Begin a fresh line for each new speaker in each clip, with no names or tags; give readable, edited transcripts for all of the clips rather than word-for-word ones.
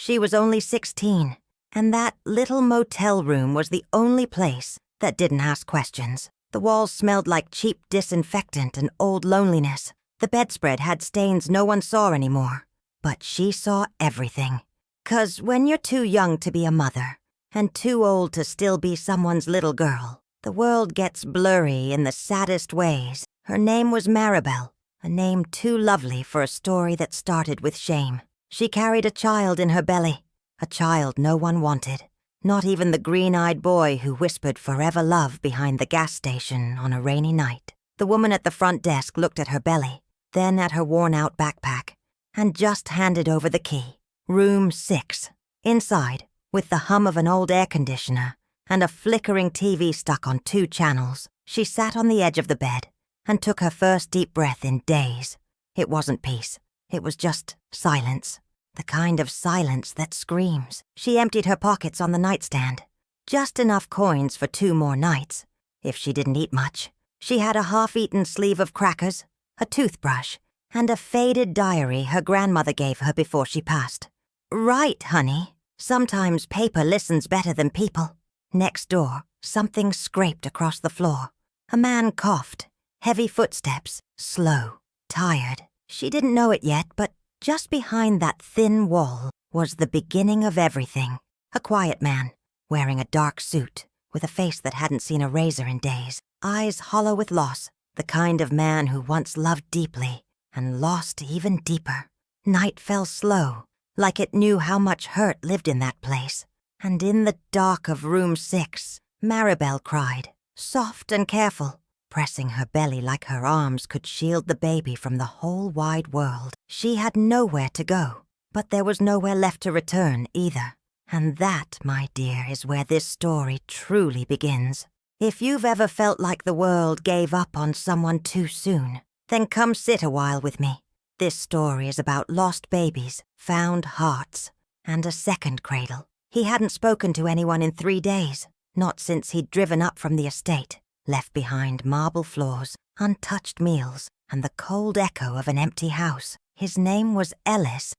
She was only 16, and that little motel room was the only place that didn't ask questions. The walls smelled like cheap disinfectant and old loneliness. The bedspread had stains no one saw anymore. But she saw everything. 'Cause when you're too young to be a mother, and too old to still be someone's little girl, the world gets blurry in the saddest ways. Her name was Maribel, a name too lovely for a story that started with shame. She carried a child in her belly, a child no one wanted, not even the green-eyed boy who whispered forever love behind the gas station on a rainy night. The woman at the front desk looked at her belly, then at her worn-out backpack, and just handed over the key. Room 6. Inside, with the hum of an old air conditioner and a flickering TV stuck on 2 channels, she sat on the edge of the bed and took her first deep breath in days. It wasn't peace. It was just silence. The kind of silence that screams. She emptied her pockets on the nightstand. Just enough coins for 2 more nights, if she didn't eat much. She had a half-eaten sleeve of crackers, a toothbrush, and a faded diary her grandmother gave her before she passed. "Right, honey. Sometimes paper listens better than people." Next door, something scraped across the floor. A man coughed. Heavy footsteps, slow, tired. She didn't know it yet, but just behind that thin wall was the beginning of everything. A quiet man, wearing a dark suit, with a face that hadn't seen a razor in days, eyes hollow with loss, the kind of man who once loved deeply and lost even deeper. Night fell slow, like it knew how much hurt lived in that place. And in the dark of room 6, Maribel cried, soft and careful, pressing her belly like her arms could shield the baby from the whole wide world. She had nowhere to go, but there was nowhere left to return either. And that, my dear, is where this story truly begins. If you've ever felt like the world gave up on someone too soon, then come sit a while with me. This story is about lost babies, found hearts, and a second cradle. He hadn't spoken to anyone in 3 days, not since he'd driven up from the estate, left behind marble floors, untouched meals, and the cold echo of an empty house. His name was Ellis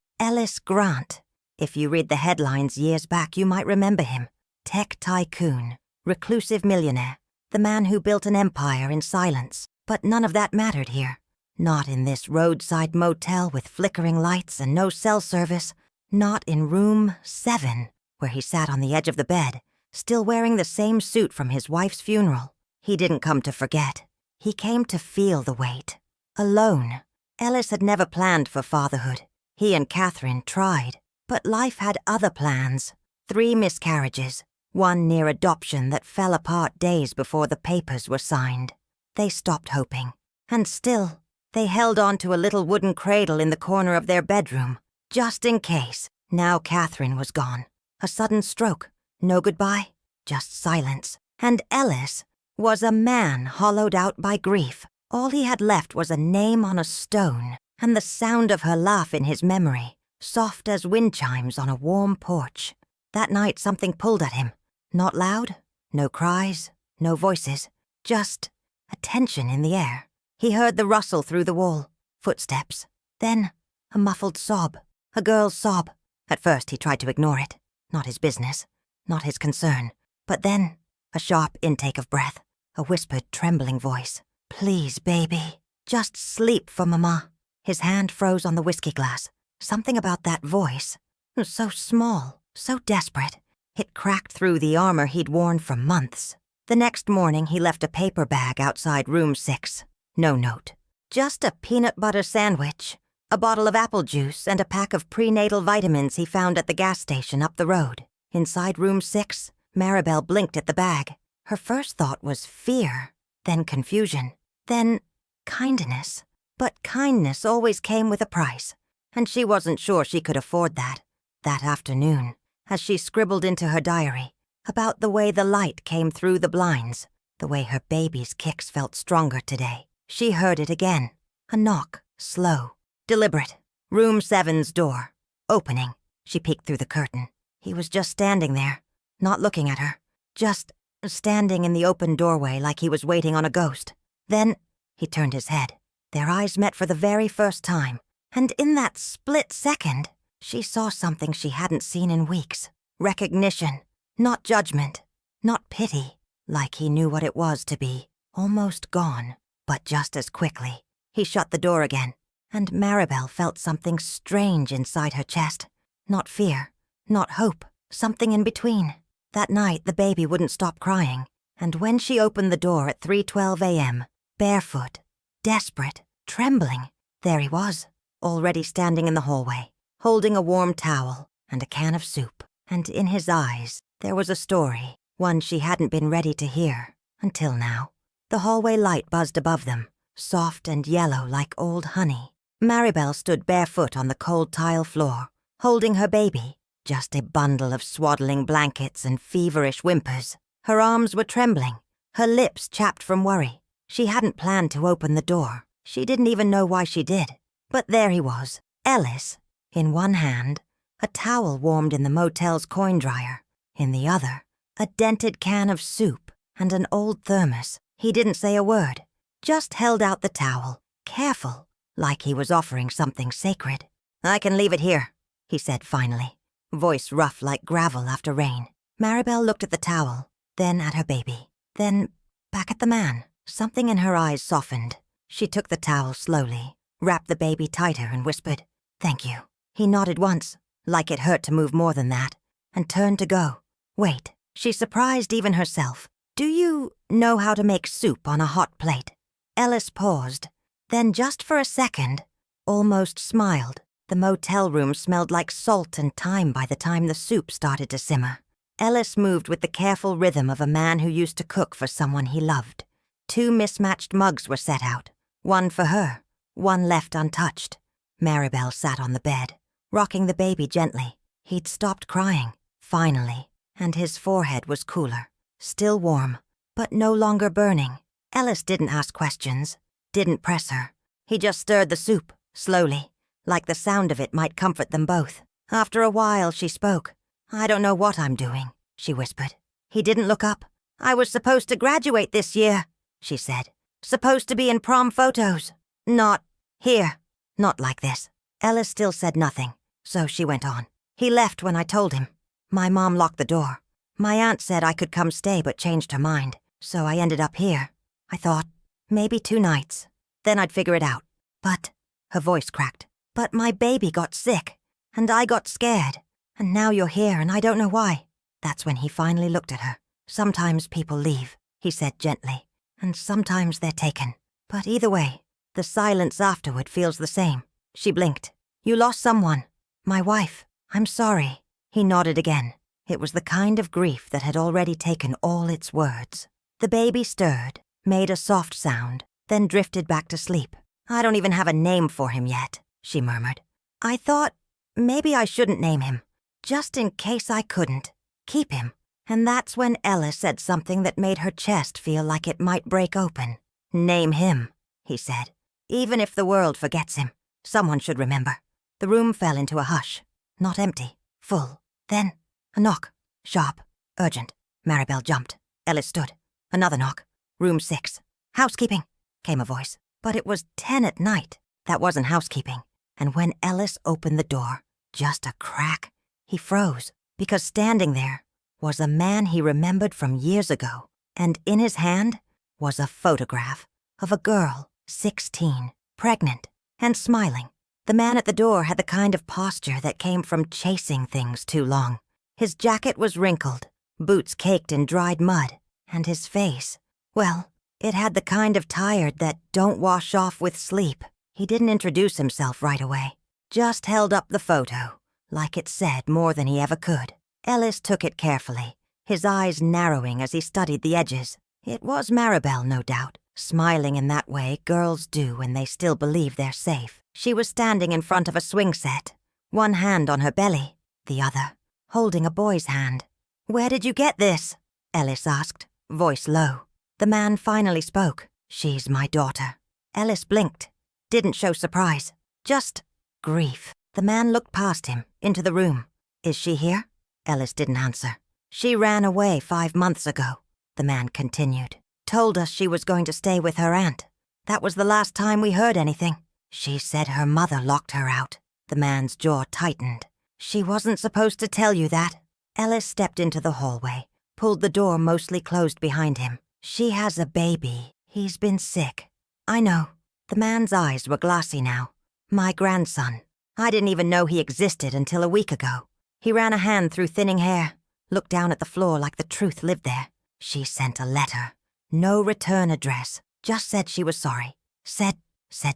Grant. If you read the headlines years back, you might remember him. Tech tycoon, reclusive millionaire, the man who built an empire in silence. But none of that mattered here. Not in this roadside motel with flickering lights and no cell service. Not in room 7, where he sat on the edge of the bed, still wearing the same suit from his wife's funeral. He didn't come to forget. He came to feel the weight. Alone. Ellis had never planned for fatherhood. He and Catherine tried. But life had other plans. 3 miscarriages. 1 near adoption that fell apart days before the papers were signed. They stopped hoping. And still, they held on to a little wooden cradle in the corner of their bedroom, just in case. Now Catherine was gone. A sudden stroke. No goodbye, just silence. And Ellis was a man hollowed out by grief. All he had left was a name on a stone and the sound of her laugh in his memory, soft as wind chimes on a warm porch. That night something pulled at him. Not loud, no cries, no voices, just a tension in the air. He heard the rustle through the wall, footsteps, then a muffled sob, a girl's sob. At first he tried to ignore it. Not his business, not his concern. But then a sharp intake of breath, a whispered, trembling voice. "Please, baby, just sleep for Mama." His hand froze on the whiskey glass. Something about that voice, so small, so desperate. It cracked through the armor he'd worn for months. The next morning he left a paper bag outside room 6. No note. Just a peanut butter sandwich, a bottle of apple juice, and a pack of prenatal vitamins he found at the gas station up the road. Inside room 6, Maribel blinked at the bag. Her first thought was fear, then confusion, then kindness. But kindness always came with a price, and she wasn't sure she could afford that. That afternoon, as she scribbled into her diary about the way the light came through the blinds, the way her baby's kicks felt stronger today, she heard it again. A knock, slow, deliberate. Room 7's door, opening. She peeked through the curtain. He was just standing there, not looking at her, just standing in the open doorway like he was waiting on a ghost. Then he turned his head. Their eyes met for the very first time, and in that split second, She saw something she hadn't seen in weeks. Recognition, not judgment, not pity, like he knew what it was to be almost gone, but just as quickly. He shut the door again, and Maribel felt something strange inside her chest. Not fear, not hope, something in between. That night, the baby wouldn't stop crying, and when she opened the door at 3:12 a.m., barefoot, desperate, trembling, there he was, already standing in the hallway, holding a warm towel and a can of soup. And in his eyes, there was a story, one she hadn't been ready to hear until now. The hallway light buzzed above them, soft and yellow like old honey. Maribel stood barefoot on the cold tile floor, holding her baby, just a bundle of swaddling blankets and feverish whimpers. Her arms were trembling, her lips chapped from worry. She hadn't planned to open the door. She didn't even know why she did. But there he was, Ellis, in one hand, a towel warmed in the motel's coin dryer, in the other, a dented can of soup and an old thermos. He didn't say a word, just held out the towel, careful, like he was offering something sacred. "I can leave it here," he said finally, voice rough like gravel after rain. Maribel looked at the towel, then at her baby, then back at the man. Something in her eyes softened. She took the towel slowly, wrapped the baby tighter and whispered, "Thank you." He nodded once, like it hurt to move more than that, and turned to go. Wait, she surprised even herself. "Do you know how to make soup on a hot plate?" Ellis paused, then just for a second, almost smiled. The motel room smelled like salt and thyme by the time the soup started to simmer. Ellis moved with the careful rhythm of a man who used to cook for someone he loved. 2 mismatched mugs were set out, one for her, one left untouched. Maribel sat on the bed, rocking the baby gently. He'd stopped crying, finally, and his forehead was cooler, still warm, but no longer burning. Ellis didn't ask questions, didn't press her. He just stirred the soup, slowly, like the sound of it might comfort them both. After a while, she spoke. "I don't know what I'm doing," she whispered. He didn't look up. "I was supposed to graduate this year," she said. "Supposed to be in prom photos. Not here. Not like this." Ellis still said nothing, so she went on. "He left when I told him. My mom locked the door. My aunt said I could come stay but changed her mind, so I ended up here. I thought, maybe 2 nights. Then I'd figure it out. But," her voice cracked, "but my baby got sick, and I got scared, and now you're here and I don't know why." That's when he finally looked at her. "Sometimes people leave," he said gently, "and sometimes they're taken. But either way, the silence afterward feels the same." She blinked. "You lost someone." "My wife. I'm sorry." He nodded again. It was the kind of grief that had already taken all its words. The baby stirred, made a soft sound, then drifted back to sleep. "I don't even have a name for him yet," she murmured. "I thought maybe I shouldn't name him, just in case I couldn't. Keep him." And that's when Ella said something that made her chest feel like it might break open. "Name him," he said. "Even if the world forgets him, someone should remember." The room fell into a hush. Not empty, full. Then, a knock. Sharp, urgent. Maribel jumped. Ellis stood. Another knock. Room 6. "Housekeeping," came a voice. But it was 10 at night. That wasn't housekeeping. And when Ellis opened the door, just a crack, he froze, because standing there was a man he remembered from years ago, and in his hand was a photograph of a girl, 16, pregnant, and smiling. The man at the door had the kind of posture that came from chasing things too long. His jacket was wrinkled, boots caked in dried mud, and his face, well, it had the kind of tired that don't wash off with sleep. He didn't introduce himself right away, just held up the photo, like it said more than he ever could. Ellis took it carefully, his eyes narrowing as he studied the edges. It was Maribel, no doubt, smiling in that way girls do when they still believe they're safe. She was standing in front of a swing set, one hand on her belly, the other holding a boy's hand. "Where did you get this?" Ellis asked, voice low. The man finally spoke. "She's my daughter." Ellis blinked, didn't show surprise, just grief. The man looked past him, into the room. "Is she here?" Ellis didn't answer. "She ran away 5 months ago," the man continued. "Told us she was going to stay with her aunt. That was the last time we heard anything. She said her mother locked her out." The man's jaw tightened. She wasn't supposed to tell you that. Ellis stepped into the hallway, pulled the door mostly closed behind him. She has a baby. He's been sick. I know. The man's eyes were glassy now. My grandson. I didn't even know he existed until a week ago. He ran a hand through thinning hair, looked down at the floor like the truth lived there. She sent a letter. No return address. Just said she was sorry. Said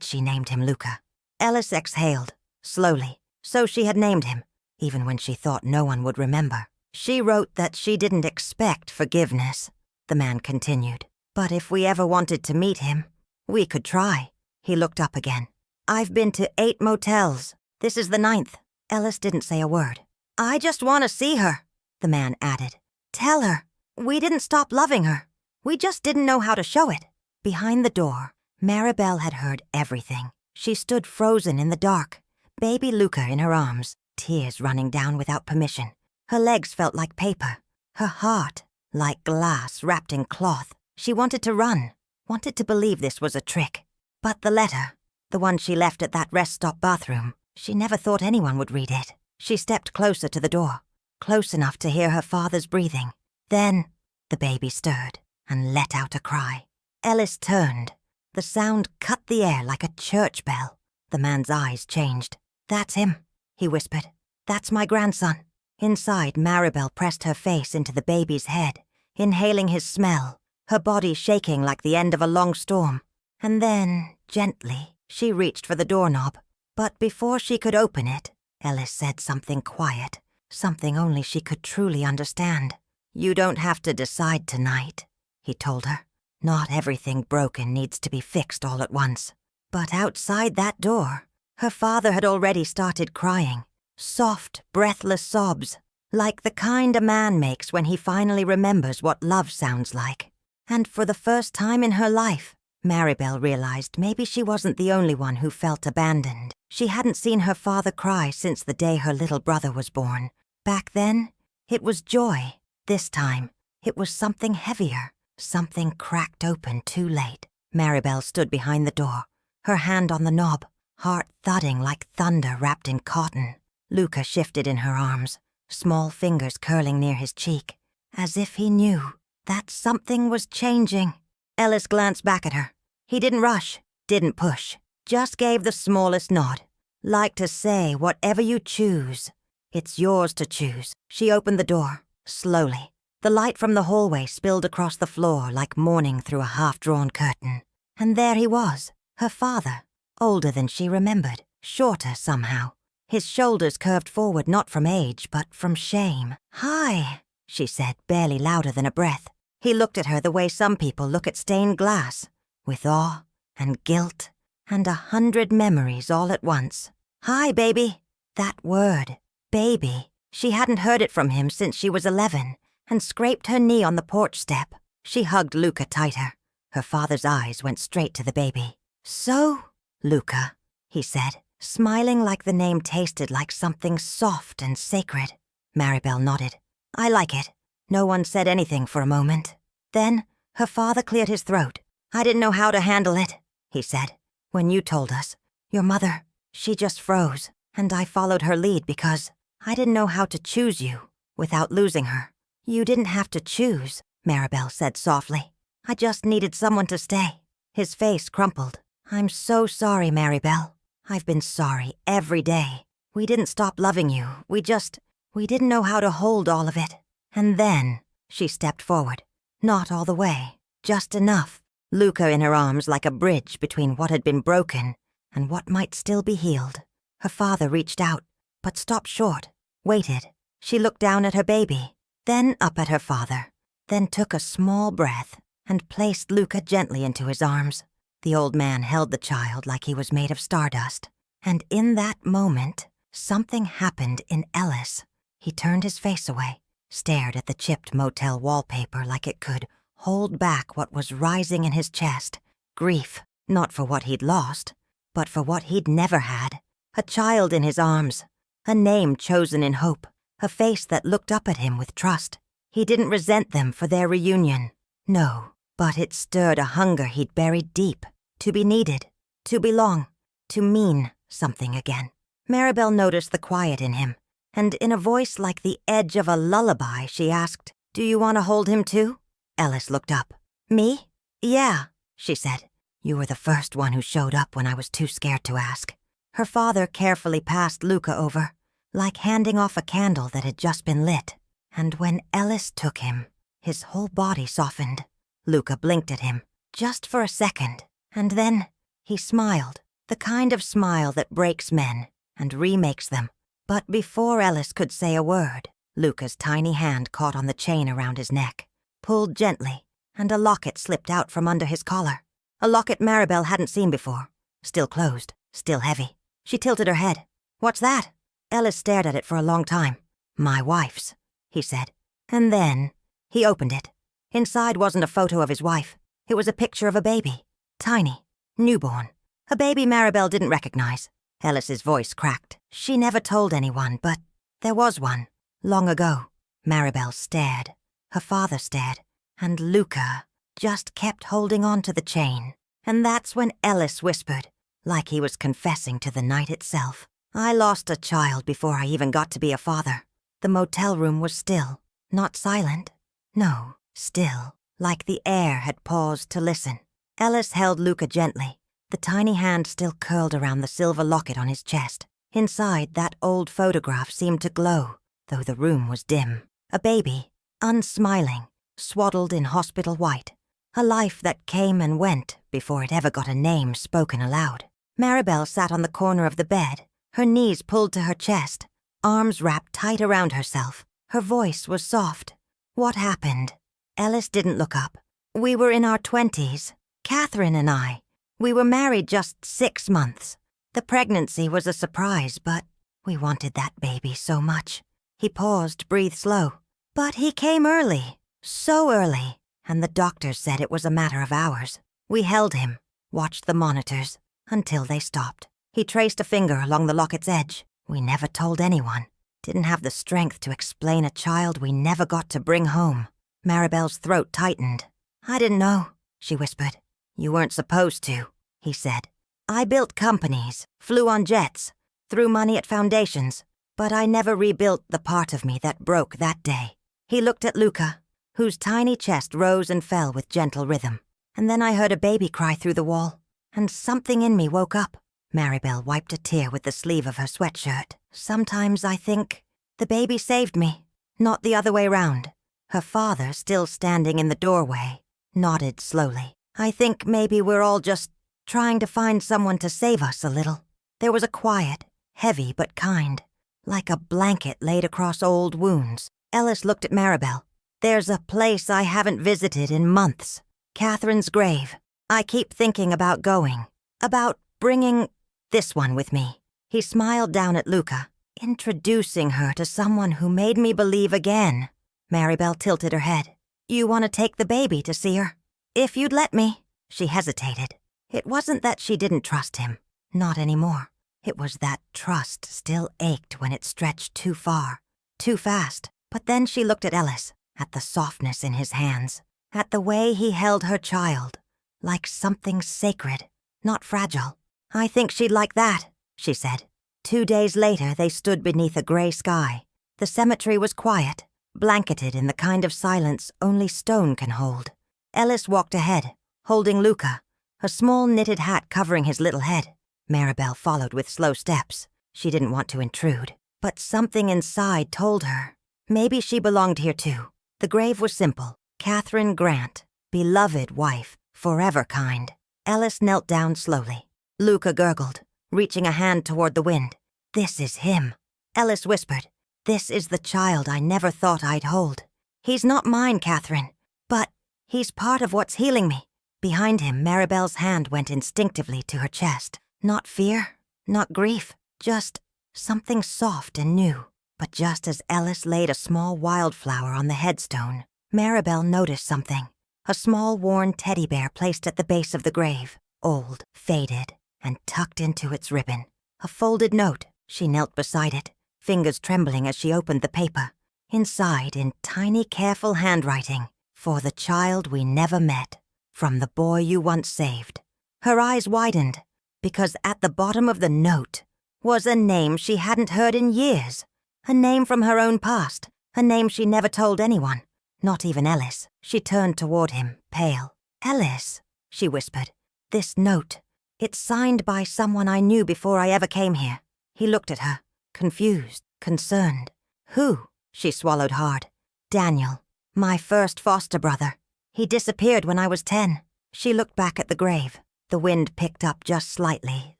she named him Luca. Ellis exhaled, slowly. So she had named him, even when she thought no one would remember. She wrote that she didn't expect forgiveness, the man continued. But if we ever wanted to meet him, we could try. He looked up again. I've been to 8 motels. This is the 9th. Ellis didn't say a word. I just want to see her, the man added. Tell her. We didn't stop loving her. We just didn't know how to show it. Behind the door, Maribel had heard everything. She stood frozen in the dark, baby Luca in her arms, tears running down without permission. Her legs felt like paper, her heart like glass wrapped in cloth. She wanted to run, wanted to believe this was a trick. But the letter, the one she left at that rest stop bathroom, she never thought anyone would read it. She stepped closer to the door, close enough to hear her father's breathing. Then the baby stirred and let out a cry. Ellis turned. The sound cut the air like a church bell. The man's eyes changed. That's him, he whispered. That's my grandson. Inside, Maribel pressed her face into the baby's head, inhaling his smell, her body shaking like the end of a long storm. And then, gently, she reached for the doorknob. But before she could open it, Ellis said something quiet, something only she could truly understand. You don't have to decide tonight, he told her. Not everything broken needs to be fixed all at once. But outside that door, her father had already started crying. Soft, breathless sobs, like the kind a man makes when he finally remembers what love sounds like. And for the first time in her life, Maribel realized maybe she wasn't the only one who felt abandoned. She hadn't seen her father cry since the day her little brother was born. Back then, it was joy. This time, it was something heavier. Something cracked open too late. Maribel stood behind the door, her hand on the knob, heart thudding like thunder wrapped in cotton. Luca shifted in her arms, small fingers curling near his cheek, as if he knew that something was changing. Ellis glanced back at her. He didn't rush, didn't push, just gave the smallest nod, like to say, whatever you choose, it's yours to choose. She opened the door, slowly. The light from the hallway spilled across the floor like morning through a half-drawn curtain. And there he was, her father, older than she remembered, shorter somehow. His shoulders curved forward not from age, but from shame. Hi, she said, barely louder than a breath. He looked at her the way some people look at stained glass, with awe and guilt and 100 memories all at once. Hi, baby. That word, baby. She hadn't heard it from him since she was 11. And scraped her knee on the porch step. She hugged Luca tighter. Her father's eyes went straight to the baby. So, Luca, he said, smiling like the name tasted like something soft and sacred. Maribel nodded. I like it. No one said anything for a moment. Then, her father cleared his throat. I didn't know how to handle it, he said. When you told us, your mother, she just froze, and I followed her lead because I didn't know how to choose you without losing her. You didn't have to choose, Maribel said softly. I just needed someone to stay. His face crumpled. I'm so sorry, Maribel. I've been sorry every day. We didn't stop loving you. We didn't know how to hold all of it. And then, she stepped forward. Not all the way, just enough. Luca in her arms like a bridge between what had been broken and what might still be healed. Her father reached out, but stopped short, waited. She looked down at her baby. Then up at her father, then took a small breath and placed Luca gently into his arms. The old man held the child like he was made of stardust. And in that moment, something happened in Ellis. He turned his face away, stared at the chipped motel wallpaper like it could hold back what was rising in his chest. Grief, not for what he'd lost, but for what he'd never had. A child in his arms, a name chosen in hope. A face that looked up at him with trust. He didn't resent them for their reunion. No, but it stirred a hunger he'd buried deep. To be needed, to belong, to mean something again. Maribel noticed the quiet in him, and in a voice like the edge of a lullaby, she asked, "Do you want to hold him too?" Ellis looked up. "Me? Yeah," she said. "You were the first one who showed up when I was too scared to ask." Her father carefully passed Luca over, like handing off a candle that had just been lit. And when Ellis took him, his whole body softened. Luca blinked at him, just for a second, and then he smiled, the kind of smile that breaks men and remakes them. But before Ellis could say a word, Luca's tiny hand caught on the chain around his neck, pulled gently, and a locket slipped out from under his collar. A locket Maribel hadn't seen before, still closed, still heavy. She tilted her head. "What's that?" Ellis stared at it for a long time. "My wife's," he said. And then he opened it. Inside wasn't a photo of his wife. It was a picture of a baby. Tiny. Newborn. A baby Maribel didn't recognize. Ellis's voice cracked. She never told anyone, but there was one. Long ago. Maribel stared. Her father stared. And Luca just kept holding on to the chain. And that's when Ellis whispered, like he was confessing to the night itself. "I lost a child before I even got to be a father." The motel room was still. Not silent. No, still. Like the air had paused to listen. Ellis held Luca gently, the tiny hand still curled around the silver locket on his chest. Inside, that old photograph seemed to glow, though the room was dim. A baby, unsmiling, swaddled in hospital white. A life that came and went before it ever got a name spoken aloud. Maribel sat on the corner of the bed, her knees pulled to her chest, arms wrapped tight around herself. Her voice was soft. "What happened?" Ellis didn't look up. "We were in our 20s. Catherine and I. We were married just 6 months. The pregnancy was a surprise, but we wanted that baby so much." He paused, breathed slow. "But he came early. So early. And the doctors said it was a matter of hours. We held him, watched the monitors, until they stopped." He traced a finger along the locket's edge. "We never told anyone. Didn't have the strength to explain a child we never got to bring home." Maribel's throat tightened. "I didn't know," she whispered. "You weren't supposed to," he said. "I built companies, flew on jets, threw money at foundations, but I never rebuilt the part of me that broke that day." He looked at Luca, whose tiny chest rose and fell with gentle rhythm. "And then I heard a baby cry through the wall, and something in me woke up." Maribel wiped a tear with the sleeve of her sweatshirt. "Sometimes I think the baby saved me, not the other way round." Her father, still standing in the doorway, nodded slowly. "I think maybe we're all just trying to find someone to save us a little." There was a quiet, heavy but kind, like a blanket laid across old wounds. Ellis looked at Maribel. "There's a place I haven't visited in months. Catherine's grave. I keep thinking about going. About bringing this one with me." He smiled down at Luca, introducing her to someone who made me believe again. Maribel tilted her head. "You want to take the baby to see her?" "If you'd let me." She hesitated. It wasn't that she didn't trust him. Not anymore. It was that trust still ached when it stretched too far, too fast. But then she looked at Ellis, at the softness in his hands, at the way he held her child, like something sacred, not fragile. "I think she'd like that," she said. 2 days later, they stood beneath a gray sky. The cemetery was quiet, blanketed in the kind of silence only stone can hold. Ellis walked ahead, holding Luca, a small knitted hat covering his little head. Maribel followed with slow steps. She didn't want to intrude, but something inside told her maybe she belonged here too. The grave was simple. Catherine Grant, beloved wife, forever kind. Ellis knelt down slowly. Luca gurgled, reaching a hand toward the wind. "This is him." Ellis whispered, "This is the child I never thought I'd hold. He's not mine, Catherine, but he's part of what's healing me." Behind him, Maribel's hand went instinctively to her chest. Not fear, not grief, just something soft and new. But just as Ellis laid a small wildflower on the headstone, Maribel noticed something. A small worn teddy bear placed at the base of the grave, old, faded, and tucked into its ribbon. A folded note. She knelt beside it, fingers trembling as she opened the paper. Inside, in tiny, careful handwriting, "For the child we never met, from the boy you once saved." Her eyes widened, because at the bottom of the note was a name she hadn't heard in years. A name from her own past. A name she never told anyone. Not even Ellis. She turned toward him, pale. "Ellis," she whispered. "This note. It's signed by someone I knew before I ever came here." He looked at her, confused, concerned. "Who?" She swallowed hard. "Daniel. My first foster brother. He disappeared when I was 10. She looked back at the grave. The wind picked up just slightly,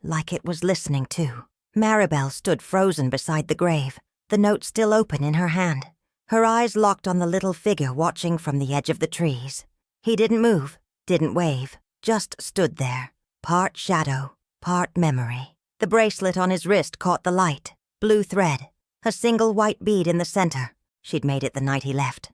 like it was listening too. Maribel stood frozen beside the grave, the note still open in her hand. Her eyes locked on the little figure watching from the edge of the trees. He didn't move, didn't wave, just stood there, part shadow, part memory. The bracelet on his wrist caught the light, blue thread, a single white bead in the center. She'd made it the night he left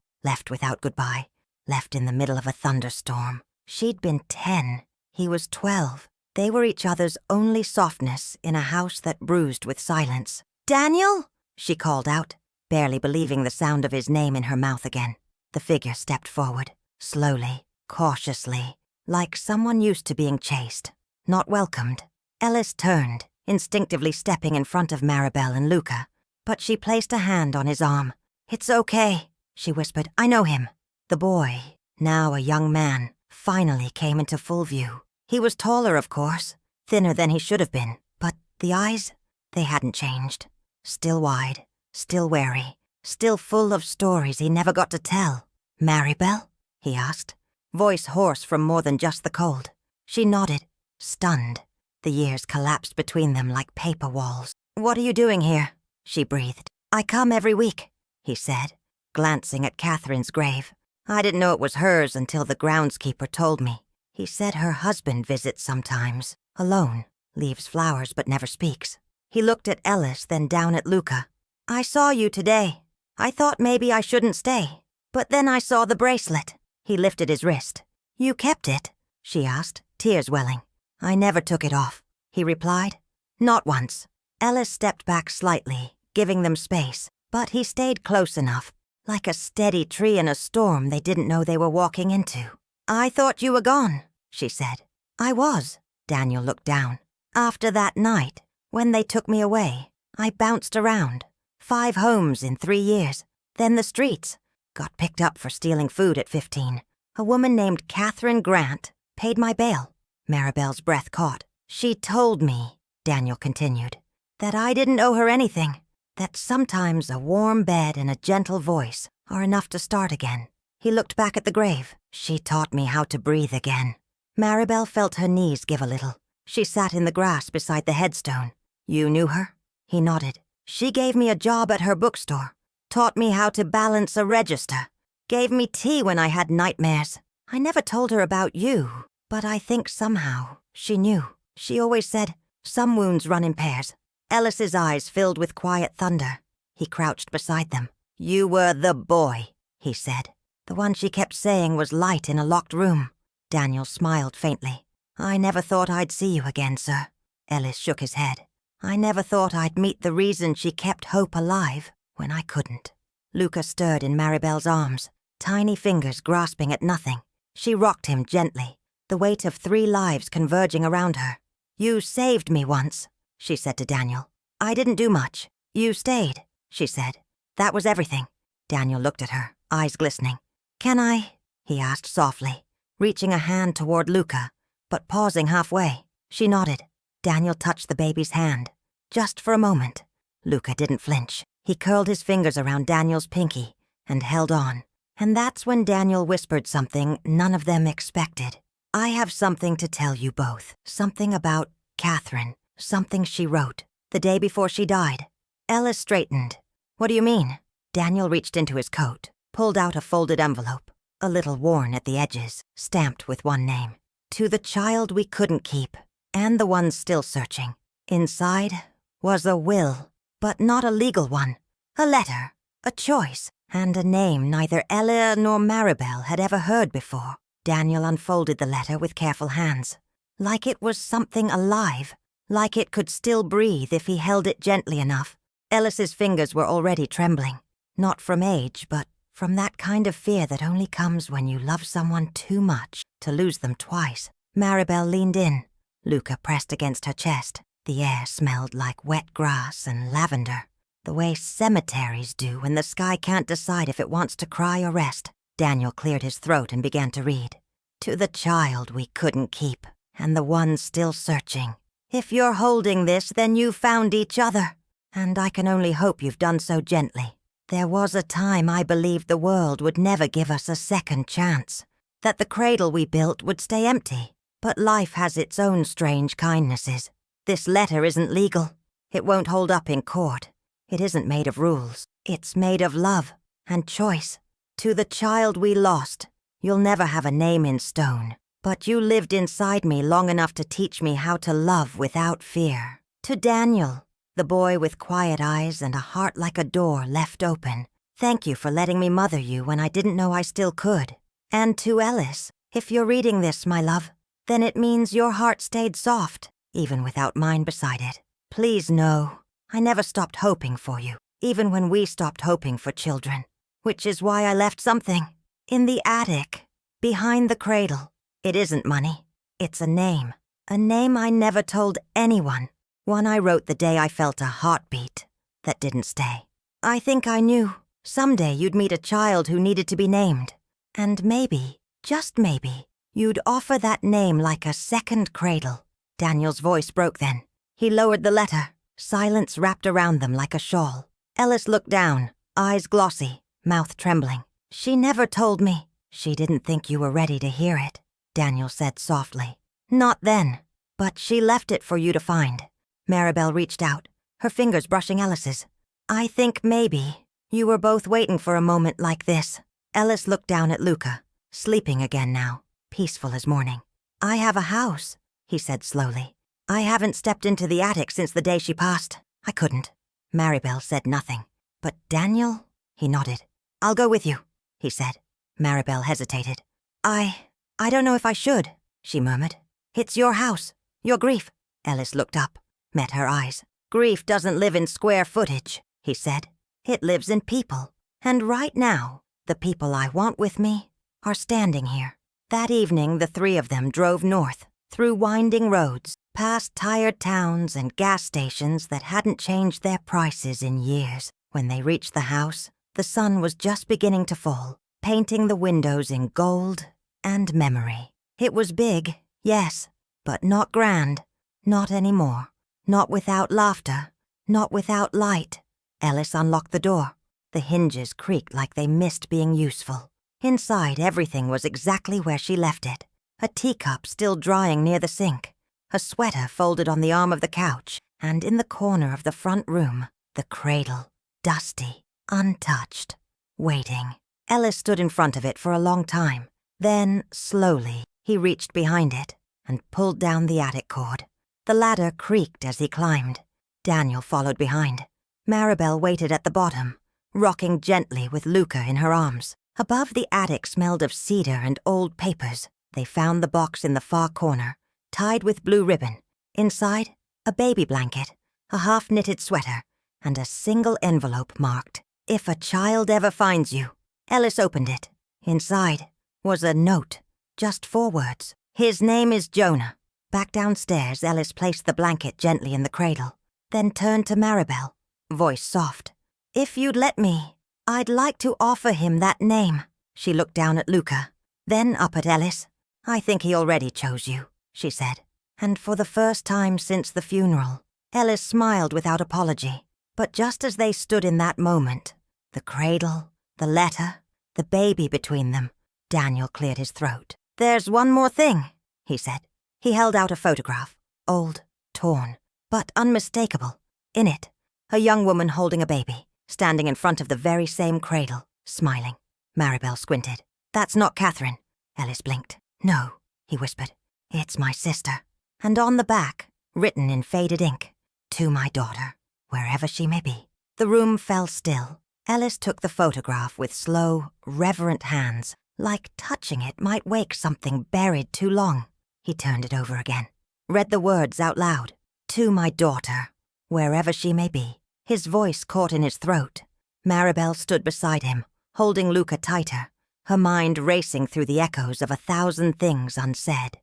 without goodbye, left in the middle of a thunderstorm. She'd been 10. He was 12. They were each other's only softness in a house that bruised with silence. "Daniel?" she called out, barely believing the sound of his name in her mouth again. The figure stepped forward, slowly, cautiously, like someone used to being chased, not welcomed. Ellis turned, instinctively stepping in front of Maribel and Luca, but she placed a hand on his arm. "It's okay," she whispered. "I know him." The boy, now a young man, finally came into full view. He was taller, of course, thinner than he should have been, but the eyes, they hadn't changed. Still wide, still wary, still full of stories he never got to tell. "Maribel?" he asked, voice hoarse from more than just the cold. She nodded, stunned. The years collapsed between them like paper walls. "What are you doing here?" she breathed. "I come every week," he said, glancing at Catherine's grave. "I didn't know it was hers until the groundskeeper told me. He said her husband visits sometimes, alone, leaves flowers but never speaks." He looked at Ellis, then down at Luca. "I saw you today. I thought maybe I shouldn't stay. But then I saw the bracelet." He lifted his wrist. "You kept it?" she asked, tears welling. "I never took it off," he replied. "Not once." Ellis stepped back slightly, giving them space, but he stayed close enough, like a steady tree in a storm they didn't know they were walking into. "I thought you were gone," she said. "I was." Daniel looked down. "After that night, when they took me away, I bounced around. 5 homes in 3 years. Then the streets. Got picked up for stealing food at 15. A woman named Catherine Grant paid my bail." Maribel's breath caught. "She told me," Daniel continued, "that I didn't owe her anything. That sometimes a warm bed and a gentle voice are enough to start again." He looked back at the grave. "She taught me how to breathe again." Maribel felt her knees give a little. She sat in the grass beside the headstone. "You knew her?" He nodded. "She gave me a job at her bookstore. Taught me how to balance a register. Gave me tea when I had nightmares. I never told her about you, but I think somehow she knew. She always said, 'Some wounds run in pairs.'" Ellis's eyes filled with quiet thunder. He crouched beside them. "You were the boy," he said. "The one she kept saying was light in a locked room." Daniel smiled faintly. "I never thought I'd see you again, sir." Ellis shook his head. "I never thought I'd meet the reason she kept hope alive when I couldn't." Luca stirred in Maribel's arms, tiny fingers grasping at nothing. She rocked him gently, the weight of 3 lives converging around her. "You saved me once," she said to Daniel. "I didn't do much. You stayed," she said. "That was everything." Daniel looked at her, eyes glistening. "Can I?" he asked softly, reaching a hand toward Luca, but pausing halfway. She nodded. Daniel touched the baby's hand. Just for a moment. Luca didn't flinch. He curled his fingers around Daniel's pinky and held on. And that's when Daniel whispered something none of them expected. "I have something to tell you both. Something about Catherine. Something she wrote the day before she died." Ellis straightened. "What do you mean?" Daniel reached into his coat, pulled out a folded envelope, a little worn at the edges, stamped with one name. "To the child we couldn't keep, and the ones still searching." Inside was a will, but not a legal one. A letter, a choice, and a name neither Ella nor Maribel had ever heard before. Daniel unfolded the letter with careful hands, like it was something alive, like it could still breathe if he held it gently enough. Ellis's fingers were already trembling, not from age, but from that kind of fear that only comes when you love someone too much to lose them twice. Maribel leaned in. Luca pressed against her chest. The air smelled like wet grass and lavender. The way cemeteries do when the sky can't decide if it wants to cry or rest. Daniel cleared his throat and began to read. To the child we couldn't keep, and the one still searching. If you're holding this, then you found each other. And I can only hope you've done so gently. There was a time I believed the world would never give us a second chance. That the cradle we built would stay empty. But life has its own strange kindnesses. This letter isn't legal. It won't hold up in court. It isn't made of rules. It's made of love and choice. To the child we lost, you'll never have a name in stone. But you lived inside me long enough to teach me how to love without fear. To Daniel, the boy with quiet eyes and a heart like a door left open. Thank you for letting me mother you when I didn't know I still could. And to Ellis, if you're reading this, my love, then it means your heart stayed soft, even without mine beside it. Please know, I never stopped hoping for you, even when we stopped hoping for children. Which is why I left something. In the attic, behind the cradle. It isn't money. It's a name. A name I never told anyone. One I wrote the day I felt a heartbeat that didn't stay. I think I knew someday you'd meet a child who needed to be named. And maybe, just maybe, you'd offer that name like a second cradle. Daniel's voice broke then. He lowered the letter. Silence wrapped around them like a shawl. Ellis looked down, eyes glossy, mouth trembling. She never told me. She didn't think you were ready to hear it, Daniel said softly. Not then, but she left it for you to find. Maribel reached out, her fingers brushing Ellis's. I think maybe you were both waiting for a moment like this. Ellis looked down at Luca, sleeping again now, peaceful as morning. I have a house, he said slowly. I haven't stepped into the attic since the day she passed. I couldn't. Maribel said nothing. But Daniel? He nodded. I'll go with you, he said. Maribel hesitated. I don't know if I should, she murmured. It's your house, your grief. Ellis looked up, met her eyes. Grief doesn't live in square footage, he said. It lives in people. And right now, the people I want with me are standing here. That evening, the three of them drove north, through winding roads, past tired towns and gas stations that hadn't changed their prices in years. When they reached the house, the sun was just beginning to fall, painting the windows in gold and memory. It was big, yes, but not grand. Not anymore. Not without laughter. Not without light. Ellis unlocked the door. The hinges creaked like they missed being useful. Inside, everything was exactly where she left it. A teacup still drying near the sink. A sweater folded on the arm of the couch. And in the corner of the front room, the cradle. Dusty. Untouched. Waiting. Ellis stood in front of it for a long time. Then, slowly, he reached behind it and pulled down the attic cord. The ladder creaked as he climbed. Daniel followed behind. Maribel waited at the bottom, rocking gently with Luca in her arms. Above, the attic smelled of cedar and old papers. They found the box in the far corner, tied with blue ribbon. Inside, a baby blanket, a half-knitted sweater, and a single envelope marked, "If a child ever finds you." Ellis opened it. Inside was a note, just 4 words. His name is Jonah. Back downstairs, Ellis placed the blanket gently in the cradle, then turned to Maribel, voice soft. If you'd let me, I'd like to offer him that name. She looked down at Luca, then up at Ellis. I think he already chose you, she said. And for the first time since the funeral, Ellis smiled without apology. But just as they stood in that moment, the cradle, the letter, the baby between them, Daniel cleared his throat. There's one more thing, he said. He held out a photograph, old, torn, but unmistakable. In it, a young woman holding a baby, standing in front of the very same cradle, smiling. Maribel squinted. That's not Catherine. Ellis blinked. No, he whispered. It's my sister. And on the back, written in faded ink, to my daughter, wherever she may be. The room fell still. Ellis took the photograph with slow, reverent hands, like touching it might wake something buried too long. He turned it over again, read the words out loud. To my daughter, wherever she may be. His voice caught in his throat. Maribel stood beside him, holding Luca tighter, her mind racing through the echoes of 1,000 things unsaid.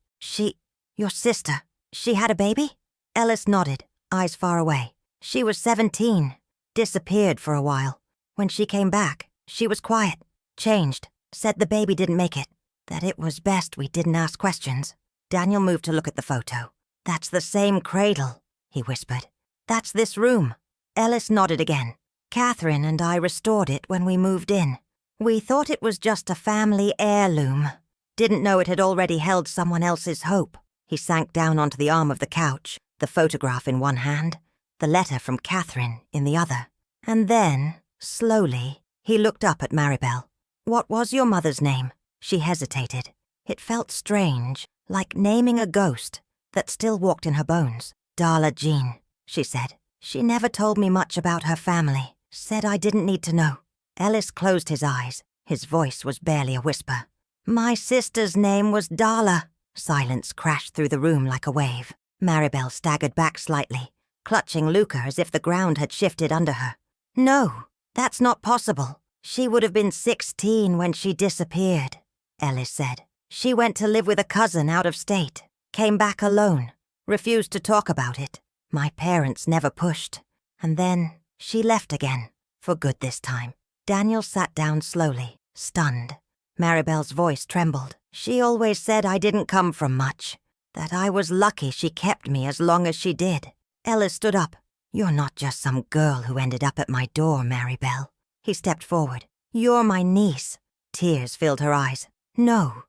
Your sister, she had a baby? Ellis nodded, eyes far away. She was 17. disappeared for a while. When she came back, she was quiet, changed, said the baby didn't make it, that it was best we didn't ask questions. Daniel moved to look at the photo. That's the same cradle, he whispered. That's this room. Ellis nodded again. Catherine and I restored it when we moved in. We thought it was just a family heirloom. Didn't know it had already held someone else's hope. He sank down onto the arm of the couch, the photograph in one hand, the letter from Catherine in the other. And then, slowly, he looked up at Maribel. What was your mother's name? She hesitated. It felt strange, like naming a ghost that still walked in her bones. Darla Jean, she said. She never told me much about her family. Said I didn't need to know. Ellis closed his eyes. His voice was barely a whisper. My sister's name was Darla. Silence crashed through the room like a wave. Maribel staggered back slightly, clutching Luca as if the ground had shifted under her. No, that's not possible. She would have been 16 when she disappeared, Ellis said. She went to live with a cousin out of state, came back alone, refused to talk about it. My parents never pushed. And then she left again, for good this time. Daniel sat down slowly, stunned. Maribel's voice trembled. She always said I didn't come from much, that I was lucky she kept me as long as she did. Ellis stood up. You're not just some girl who ended up at my door, Maribel. He stepped forward. You're my niece. Tears filled her eyes. No,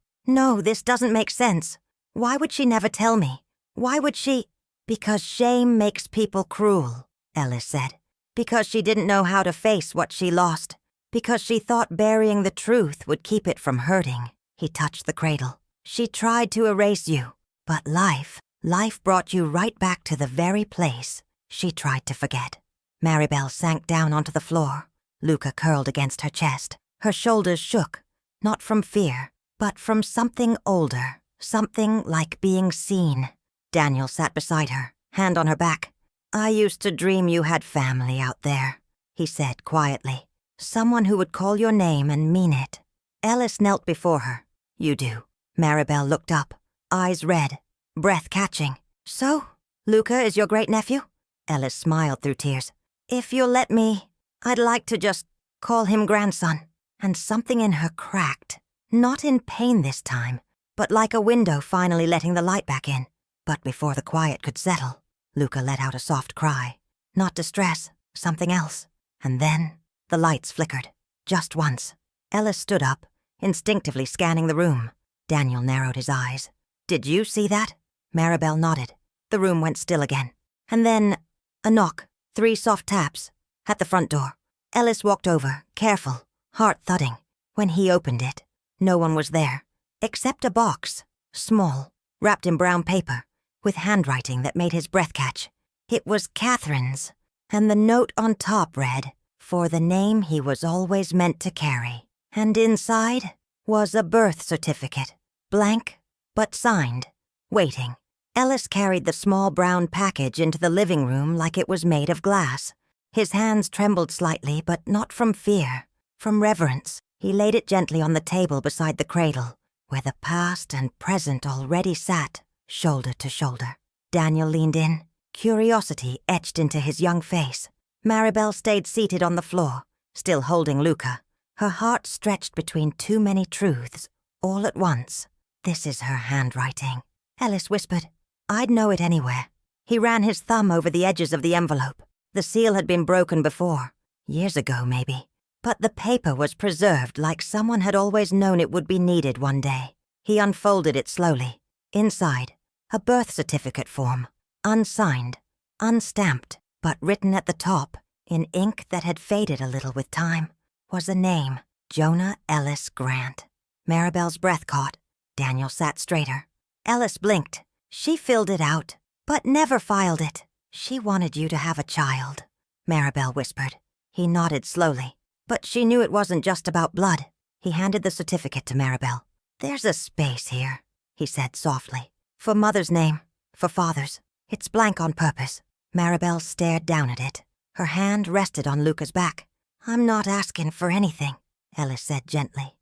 this doesn't make sense. Why would she never tell me? Why would she? Because shame makes people cruel, Ellis said. Because she didn't know how to face what she lost. Because she thought burying the truth would keep it from hurting. He touched the cradle. She tried to erase you, but life brought you right back to the very place she tried to forget. Maribel sank down onto the floor. Luca curled against her chest. Her shoulders shook, not from fear, but from something older, something like being seen. Daniel sat beside her, hand on her back. I used to dream you had family out there, he said quietly. Someone who would call your name and mean it. Ellis knelt before her. You do. Maribel looked up, eyes red, breath catching. So, Luca is your great-nephew? Ellis smiled through tears. If you'll let me, I'd like to just call him grandson. And something in her cracked. Not in pain this time, but like a window finally letting the light back in. But before the quiet could settle, Luca let out a soft cry. Not distress, something else. And then the lights flickered. Just once. Ellis stood up, instinctively scanning the room. Daniel narrowed his eyes. Did you see that? Maribel nodded. The room went still again. And then a knock, 3 soft taps, at the front door. Ellis walked over, careful, heart thudding. When he opened it, no one was there, except a box, small, wrapped in brown paper, with handwriting that made his breath catch. It was Catherine's, and the note on top read, for the name he was always meant to carry. And inside was a birth certificate, blank, but signed, waiting. Ellis carried the small brown package into the living room like it was made of glass. His hands trembled slightly, but not from fear, from reverence. He laid it gently on the table beside the cradle, where the past and present already sat, shoulder to shoulder. Daniel leaned in, curiosity etched into his young face. Maribel stayed seated on the floor, still holding Luca, her heart stretched between too many truths, all at once. This is her handwriting, Ellis whispered. I'd know it anywhere. He ran his thumb over the edges of the envelope. The seal had been broken before, years ago maybe. But the paper was preserved like someone had always known it would be needed one day. He unfolded it slowly. Inside, a birth certificate form, unsigned, unstamped, but written at the top, in ink that had faded a little with time, was a name, Jonah Ellis Grant. Maribel's breath caught. Daniel sat straighter. Ellis blinked. She filled it out, but never filed it. She wanted you to have a child, Maribel whispered. He nodded slowly. But she knew it wasn't just about blood. He handed the certificate to Maribel. There's a space here, he said softly. For mother's name, for father's. It's blank on purpose. Maribel stared down at it. Her hand rested on Luca's back. I'm not asking for anything, Ellis said gently.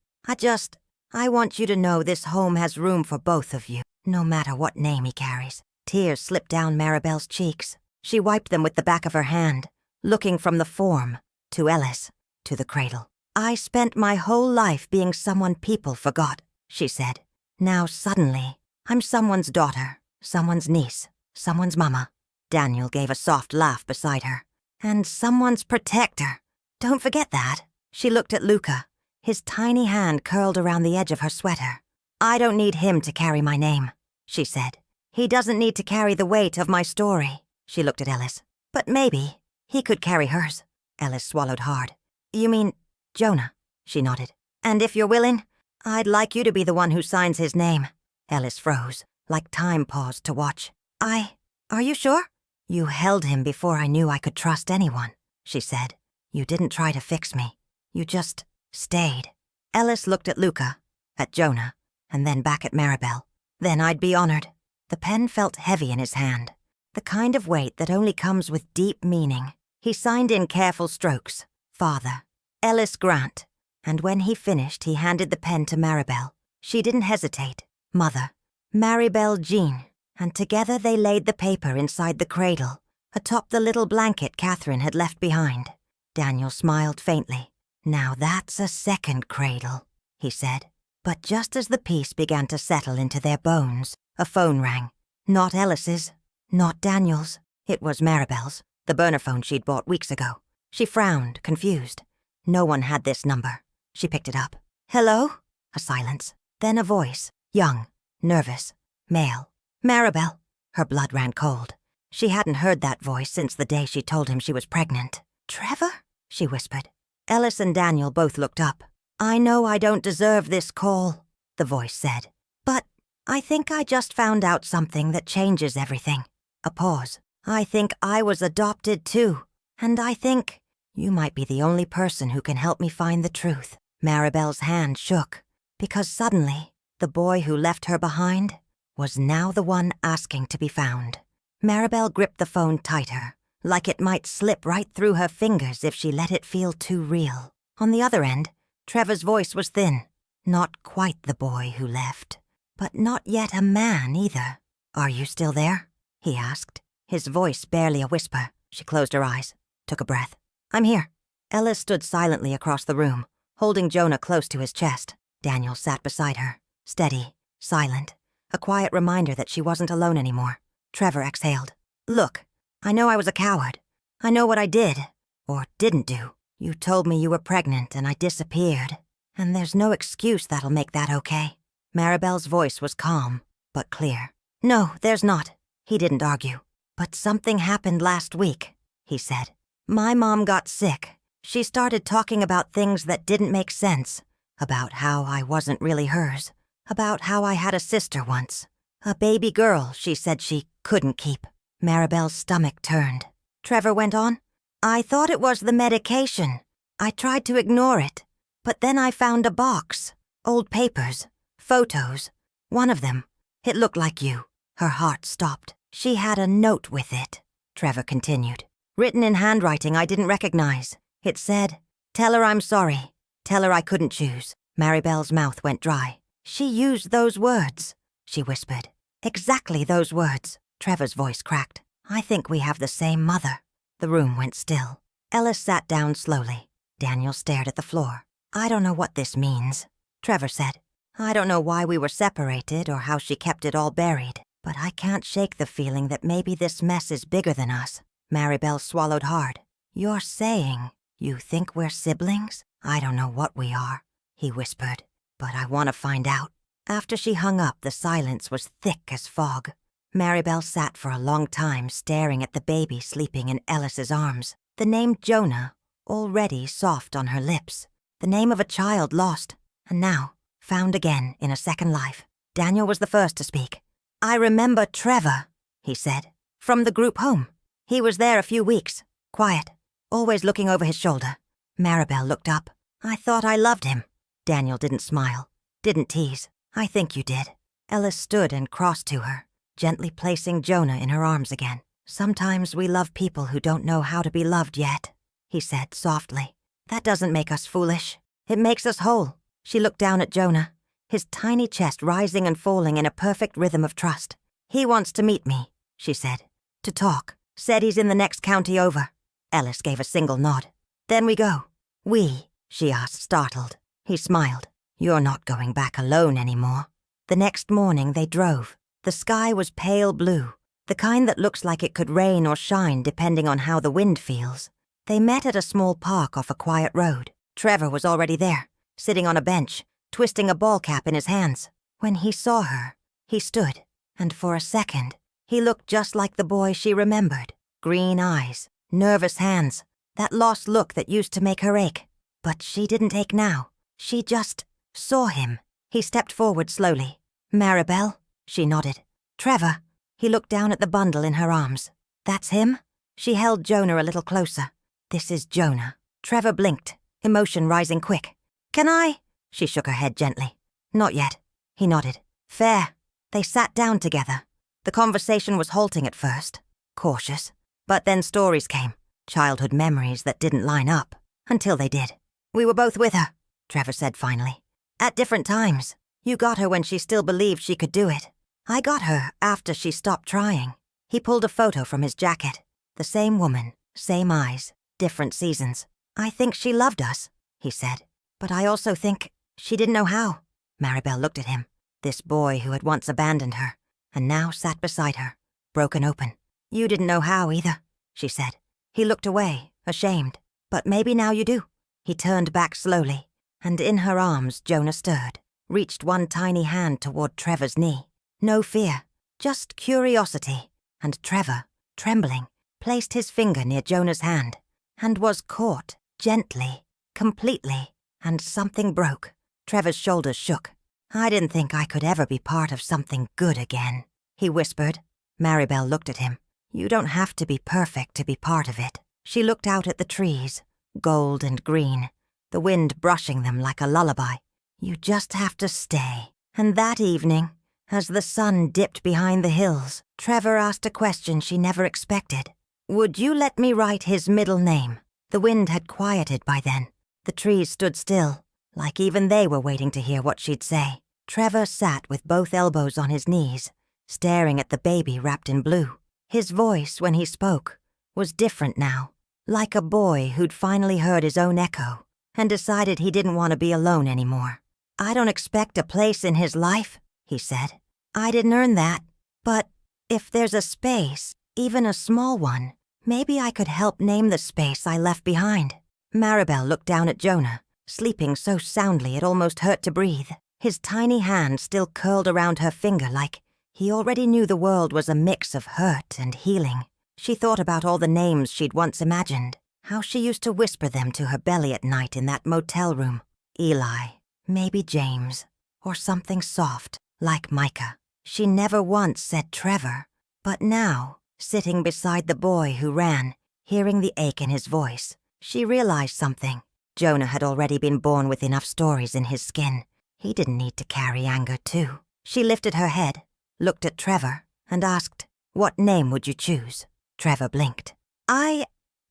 I want you to know this home has room for both of you, no matter what name he carries. Tears slipped down Maribel's cheeks. She wiped them with the back of her hand, looking from the form to Ellis to the cradle. "I spent my whole life being someone people forgot," she said. "Now suddenly, I'm someone's daughter, someone's niece, someone's mama." Daniel gave a soft laugh beside her. "And someone's protector. Don't forget that." She looked at Luca, his tiny hand curled around the edge of her sweater. "I don't need him to carry my name," she said. "He doesn't need to carry the weight of my story." She looked at Ellis. "But maybe he could carry hers." Ellis swallowed hard. "You mean Jonah?" She nodded. "And if you're willing, I'd like you to be the one who signs his name." Ellis froze, like time paused to watch. Are you sure?" "You held him before I knew I could trust anyone," she said. "You didn't try to fix me. You just stayed." Ellis looked at Luca, at Jonah, and then back at Maribel. "Then I'd be honored." The pen felt heavy in his hand, the kind of weight that only comes with deep meaning. He signed in careful strokes, "Father, Ellis Grant," and when he finished, he handed the pen to Maribel. She didn't hesitate. "Mother, Maribel Jean," and together they laid the paper inside the cradle, atop the little blanket Catherine had left behind. Daniel smiled faintly. "Now that's a second cradle," he said. But just as the peace began to settle into their bones, a phone rang. Not Ellis's, not Daniel's. It was Maribel's, the burner phone she'd bought weeks ago. She frowned, confused. No one had this number. She picked it up. "Hello?" A silence. Then a voice, young, nervous, male. "Maribel." Her blood ran cold. She hadn't heard that voice since the day she told him she was pregnant. "Trevor?" she whispered. Ellis and Daniel both looked up. "I know I don't deserve this call," the voice said. "But I think I just found out something that changes everything." A pause. "I think I was adopted too. And I think you might be the only person who can help me find the truth." Maribel's hand shook, because suddenly, the boy who left her behind was now the one asking to be found. Maribel gripped the phone tighter, like it might slip right through her fingers if she let it feel too real. On the other end, Trevor's voice was thin. Not quite the boy who left, but not yet a man either. "Are you still there?" he asked, his voice barely a whisper. She closed her eyes, took a breath. "I'm here." Ellis stood silently across the room, holding Jonah close to his chest. Daniel sat beside her, steady, silent, a quiet reminder that she wasn't alone anymore. Trevor exhaled. "Look, I know I was a coward. I know what I did, or didn't do. You told me you were pregnant and I disappeared. And there's no excuse that'll make that okay." Maribel's voice was calm, but clear. "No, there's not." He didn't argue. "But something happened last week," he said. "My mom got sick. She started talking about things that didn't make sense, about how I wasn't really hers, about how I had a sister once. A baby girl she said she couldn't keep." Maribel's stomach turned. Trevor went on. "I thought it was the medication. I tried to ignore it. But then I found a box, old papers, photos. One of them, it looked like you." Her heart stopped. "She had a note with it," Trevor continued, "written in handwriting I didn't recognize. It said, 'Tell her I'm sorry. Tell her I couldn't choose.'" Maribel's mouth went dry. "She used those words," she whispered. "Exactly those words." Trevor's voice cracked. "I think we have the same mother." The room went still. Ellis sat down slowly. Daniel stared at the floor. "I don't know what this means," Trevor said. "I don't know why we were separated or how she kept it all buried, but I can't shake the feeling that maybe this mess is bigger than us." Maribel swallowed hard. "You're saying you think we're siblings? I don't know what we are," he whispered, "but I want to find out." After she hung up, the silence was thick as fog. Maribel sat for a long time staring at the baby sleeping in Ellis's arms. The name Jonah, already soft on her lips. The name of a child lost, and now found again in a second life. Daniel was the first to speak. "I remember Trevor," he said, "from the group home. He was there a few weeks, quiet, always looking over his shoulder." Maribel looked up. "I thought I loved him." Daniel didn't smile, didn't tease. "I think you did." Ellis stood and crossed to her, gently placing Jonah in her arms again. "Sometimes we love people who don't know how to be loved yet," he said softly. "That doesn't make us foolish. It makes us whole." She looked down at Jonah, his tiny chest rising and falling in a perfect rhythm of trust. "He wants to meet me," she said. "To talk. Said he's in the next county over." Ellis gave a single nod. Then we go. We? She asked, startled. He smiled. You're not going back alone anymore. The next morning they drove. The sky was pale blue, the kind that looks like it could rain or shine depending on how the wind feels. They met at a small park off a quiet road. Trevor was already there, sitting on a bench, twisting a ball cap in his hands. When he saw her, he stood, and for a second, he looked just like the boy she remembered. Green eyes, nervous hands, that lost look that used to make her ache. But she didn't ache now. She just saw him. He stepped forward slowly. Maribel? She nodded. Trevor? He looked down at the bundle in her arms. That's him? She held Jonah a little closer. This is Jonah. Trevor blinked, emotion rising quick. Can I? She shook her head gently. Not yet. He nodded. Fair. They sat down together. The conversation was halting at first, cautious. But then stories came, childhood memories that didn't line up, until they did. We were both with her, Trevor said finally. At different times. You got her when she still believed she could do it. I got her after she stopped trying. He pulled a photo from his jacket. The same woman, same eyes, different seasons. I think she loved us, he said. But I also think she didn't know how. Maribel looked at him, this boy who had once abandoned her, and now sat beside her, broken open. You didn't know how either, she said. He looked away, ashamed. But maybe now you do. He turned back slowly, and in her arms Jonah stirred, reached one tiny hand toward Trevor's knee. No fear, just curiosity, and Trevor, trembling, placed his finger near Jonah's hand, and was caught, gently, completely, and something broke. Trevor's shoulders shook. I didn't think I could ever be part of something good again, he whispered. Maribel looked at him. You don't have to be perfect to be part of it. She looked out at the trees, gold and green, the wind brushing them like a lullaby. You just have to stay. And that evening, as the sun dipped behind the hills, Trevor asked a question she never expected. Would you let me write his middle name? The wind had quieted by then. The trees stood still, like even they were waiting to hear what she'd say. Trevor sat with both elbows on his knees, staring at the baby wrapped in blue. His voice, when he spoke, was different now, like a boy who'd finally heard his own echo and decided he didn't want to be alone anymore. I don't expect a place in his life, he said. I didn't earn that. But if there's a space, even a small one, maybe I could help name the space I left behind. Maribel looked down at Jonah, sleeping so soundly it almost hurt to breathe. His tiny hand still curled around her finger like he already knew the world was a mix of hurt and healing. She thought about all the names she'd once imagined, how she used to whisper them to her belly at night in that motel room. Eli, maybe James, or something soft, like Micah. She never once said Trevor, but now, sitting beside the boy who ran, hearing the ache in his voice, she realized something. Jonah had already been born with enough stories in his skin. He didn't need to carry anger too. She lifted her head, looked at Trevor, and asked, What name would you choose? Trevor blinked.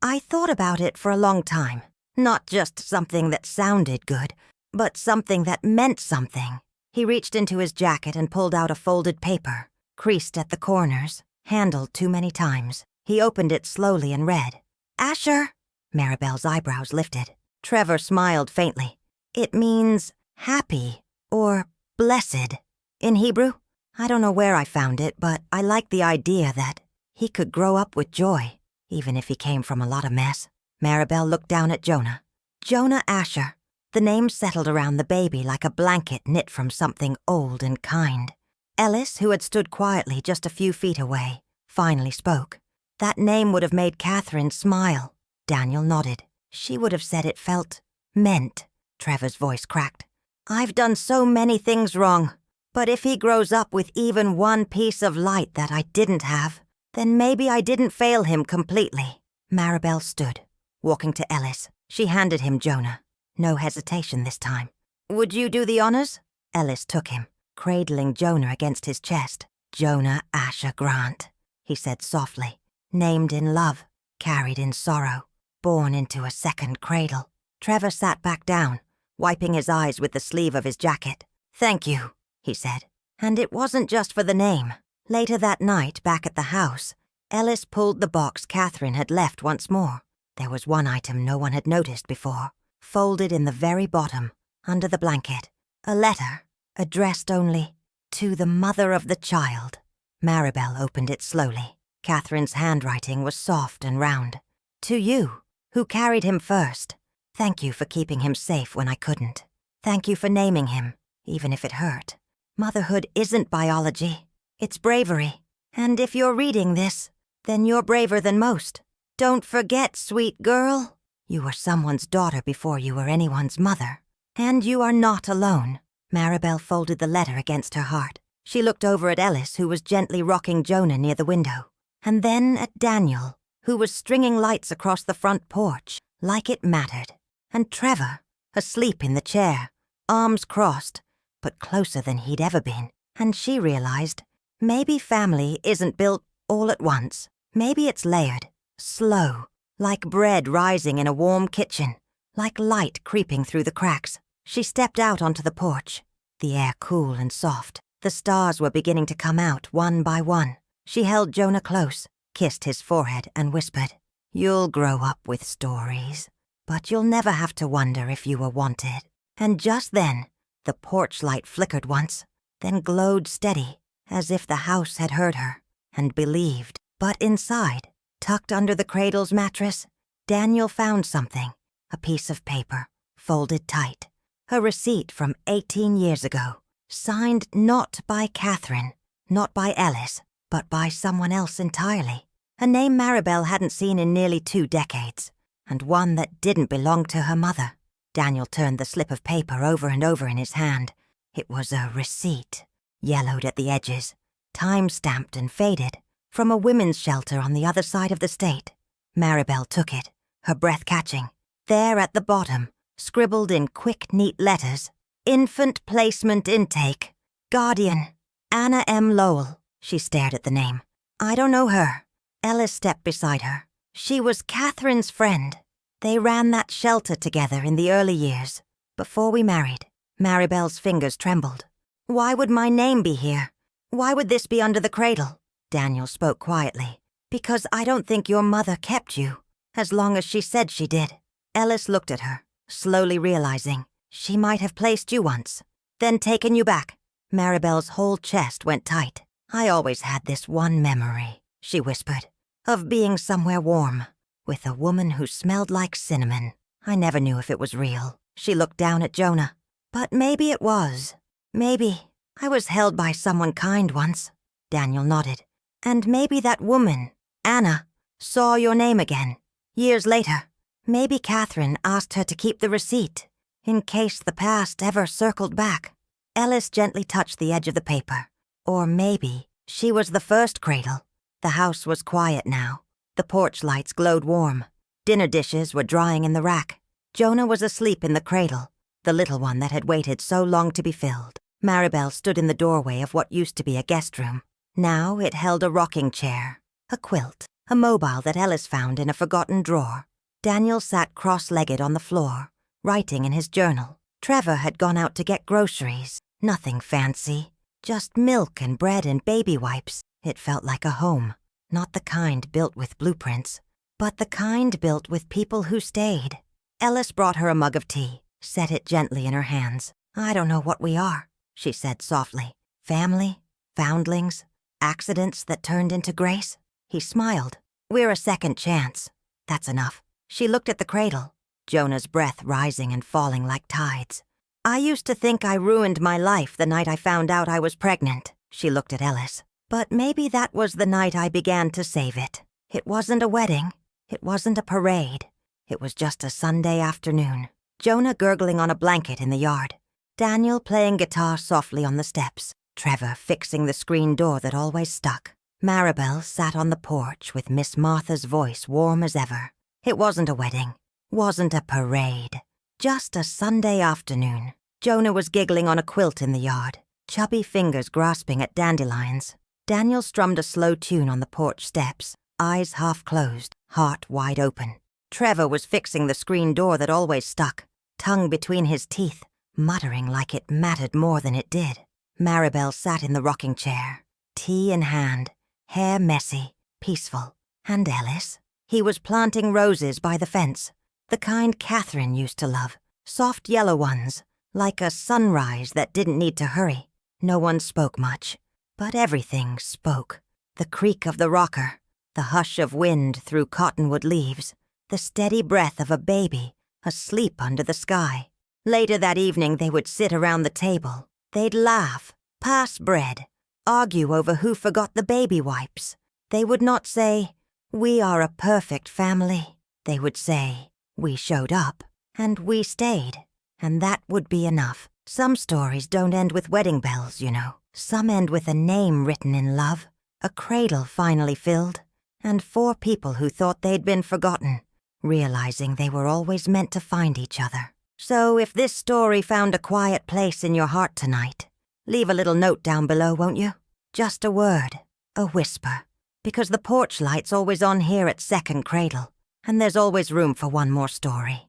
I thought about it for a long time. Not just something that sounded good, but something that meant something. He reached into his jacket and pulled out a folded paper, creased at the corners, handled too many times. He opened it slowly and read. Asher? Maribel's eyebrows lifted. Trevor smiled faintly. It means happy or blessed. In Hebrew? I don't know where I found it, but I like the idea that he could grow up with joy, even if he came from a lot of mess. Maribel looked down at Jonah. Jonah Asher. The name settled around the baby like a blanket knit from something old and kind. Ellis, who had stood quietly just a few feet away, finally spoke. That name would have made Catherine smile. Daniel nodded. She would have said it felt meant. Trevor's voice cracked. I've done so many things wrong, but if he grows up with even one piece of light that I didn't have, then maybe I didn't fail him completely. Maribel stood, walking to Ellis. She handed him Jonah. No hesitation this time. Would you do the honors? Ellis took him, cradling Jonah against his chest. Jonah Asher Grant, he said softly. Named in love, carried in sorrow, born into a second cradle. Trevor sat back down, wiping his eyes with the sleeve of his jacket. Thank you, he said. And it wasn't just for the name. Later that night, back at the house, Ellis pulled the box Catherine had left once more. There was one item no one had noticed before, folded in the very bottom, under the blanket. A letter, addressed only, "To the mother of the child." Maribel opened it slowly. Catherine's handwriting was soft and round. "To you, who carried him first. Thank you for keeping him safe when I couldn't. Thank you for naming him, even if it hurt. Motherhood isn't biology. It's bravery. And if you're reading this, then you're braver than most. Don't forget, sweet girl. You were someone's daughter before you were anyone's mother. And you are not alone." Maribel folded the letter against her heart. She looked over at Ellis, who was gently rocking Jonah near the window, and then at Daniel, who was stringing lights across the front porch, like it mattered, and Trevor, asleep in the chair, arms crossed, but closer than he'd ever been. And she realized, maybe family isn't built all at once. Maybe it's layered, slow, like bread rising in a warm kitchen, like light creeping through the cracks. She stepped out onto the porch, the air cool and soft. The stars were beginning to come out one by one. She held Jonah close, kissed his forehead, and whispered, "You'll grow up with stories, but you'll never have to wonder if you were wanted." And just then, the porch light flickered once, then glowed steady, as if the house had heard her and believed. But inside, tucked under the cradle's mattress, Daniel found something, a piece of paper, folded tight. A receipt from 18 years ago, signed not by Catherine, not by Ellis, but by someone else entirely. A name Maribel hadn't seen in nearly 2 decades, and one that didn't belong to her mother. Daniel turned the slip of paper over and over in his hand. It was a receipt, yellowed at the edges, time-stamped and faded, from a women's shelter on the other side of the state. Maribel took it, her breath catching. There at the bottom, scribbled in quick, neat letters, "Infant Placement Intake. Guardian, Anna M. Lowell." She stared at the name. "I don't know her." Ellis stepped beside her. "She was Catherine's friend. They ran that shelter together in the early years, before we married." Maribel's fingers trembled. "Why would my name be here? Why would this be under the cradle?" Daniel spoke quietly. "Because I don't think your mother kept you, as long as she said she did." Ellis looked at her, slowly realizing she might have placed you once, then taken you back. Maribel's whole chest went tight. "I always had this one memory," she whispered, "of being somewhere warm, with a woman who smelled like cinnamon. I never knew if it was real." She looked down at Jonah. "But maybe it was. Maybe I was held by someone kind once." Daniel nodded. "And maybe that woman, Anna, saw your name again, years later. Maybe Catherine asked her to keep the receipt, in case the past ever circled back." Ellis gently touched the edge of the paper. Or maybe she was the first cradle. The house was quiet now. The porch lights glowed warm. Dinner dishes were drying in the rack. Jonah was asleep in the cradle, the little one that had waited so long to be filled. Maribel stood in the doorway of what used to be a guest room. Now it held a rocking chair, a quilt, a mobile that Ellis found in a forgotten drawer. Daniel sat cross-legged on the floor, writing in his journal. Trevor had gone out to get groceries. Nothing fancy, just milk and bread and baby wipes. It felt like a home, not the kind built with blueprints, but the kind built with people who stayed. Ellis brought her a mug of tea, set it gently in her hands. "I don't know what we are," she said softly. "Family, foundlings, accidents that turned into grace?" He smiled. "We're a second chance. That's enough." She looked at the cradle, Jonah's breath rising and falling like tides. "I used to think I ruined my life the night I found out I was pregnant." She looked at Ellis. "But maybe that was the night I began to save it. It wasn't a wedding. It wasn't a parade. It was just a Sunday afternoon. Jonah gurgling on a blanket in the yard. Daniel playing guitar softly on the steps. Trevor fixing the screen door that always stuck. Maribel sat on the porch with Miss Martha's voice warm as ever. It wasn't a wedding. Wasn't a parade. Just a Sunday afternoon. Jonah was giggling on a quilt in the yard, chubby fingers grasping at dandelions. Daniel strummed a slow tune on the porch steps, eyes half closed, heart wide open. Trevor was fixing the screen door that always stuck, tongue between his teeth, muttering like it mattered more than it did. Maribel sat in the rocking chair, tea in hand, hair messy, peaceful. And Ellis? He was planting roses by the fence, the kind Catherine used to love, soft yellow ones, like a sunrise that didn't need to hurry. No one spoke much, but everything spoke. The creak of the rocker, the hush of wind through cottonwood leaves, the steady breath of a baby asleep under the sky. Later that evening they would sit around the table. They'd laugh, pass bread, argue over who forgot the baby wipes. They would not say, "We are a perfect family." They would say, "We showed up, and we stayed," and that would be enough. Some stories don't end with wedding bells, you know. Some end with a name written in love, a cradle finally filled, and 4 people who thought they'd been forgotten, realizing they were always meant to find each other. So if this story found a quiet place in your heart tonight, leave a little note down below, won't you? Just a word, a whisper, because the porch light's always on here at Second Cradle, and there's always room for one more story.